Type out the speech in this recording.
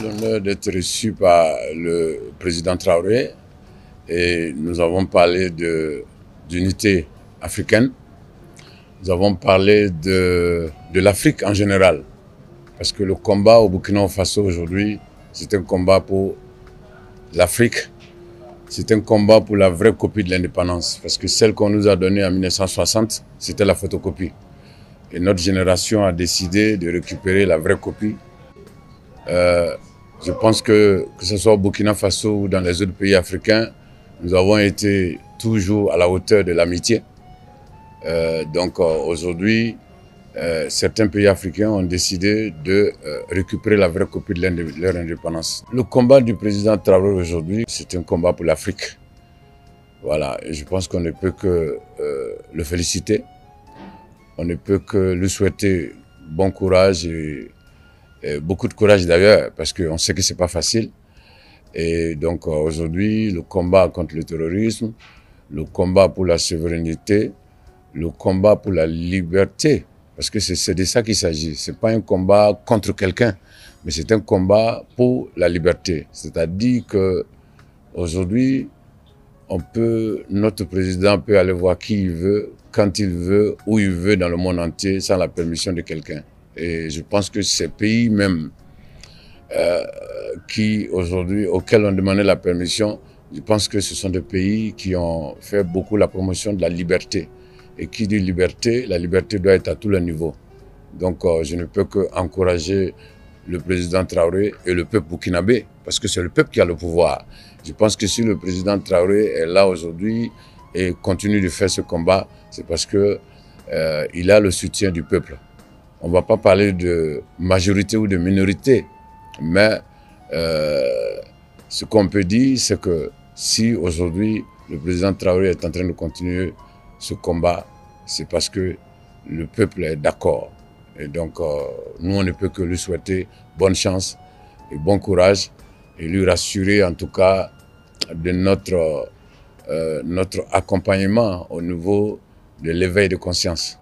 l'honneur d'être reçu par le président Traoré et nous avons parlé d'unité africaine. Nous avons parlé de l'Afrique en général. Parce que le combat au Burkina Faso aujourd'hui, c'est un combat pour l'Afrique. C'est un combat pour la vraie copie de l'indépendance. Parce que celle qu'on nous a donnée en 1960, c'était la photocopie. Et notre génération a décidé de récupérer la vraie copie. Je pense que ce soit au Burkina Faso ou dans les autres pays africains, nous avons été toujours à la hauteur de l'amitié. Aujourd'hui, certains pays africains ont décidé de récupérer la vraie copie de leur indépendance. Le combat du président Traoré aujourd'hui, c'est un combat pour l'Afrique. Voilà, et je pense qu'on ne peut que le féliciter. On ne peut que lui souhaiter bon courage et beaucoup de courage d'ailleurs, parce qu'on sait que c'est pas facile. Et donc aujourd'hui, le combat contre le terrorisme, le combat pour la souveraineté, le combat pour la liberté, parce que c'est de ça qu'il s'agit. C'est pas un combat contre quelqu'un, mais c'est un combat pour la liberté. C'est-à-dire que aujourd'hui, notre président peut aller voir qui il veut, quand il veut, où il veut dans le monde entier, sans la permission de quelqu'un. Et je pense que ces pays même auxquels on demandait la permission, je pense que ce sont des pays qui ont fait beaucoup la promotion de la liberté. Et qui dit liberté, la liberté doit être à tous les niveaux. Donc je ne peux qu'encourager le président Traoré et le peuple burkinabé, parce que c'est le peuple qui a le pouvoir. Je pense que si le président Traoré est là aujourd'hui et continue de faire ce combat, c'est parce que il a le soutien du peuple. On ne va pas parler de majorité ou de minorité, mais ce qu'on peut dire, c'est que si aujourd'hui le président Traoré est en train de continuer ce combat, c'est parce que le peuple est d'accord. Et donc, nous, on ne peut que lui souhaiter bonne chance et bon courage et lui rassurer en tout cas de notre accompagnement au niveau de l'éveil de conscience.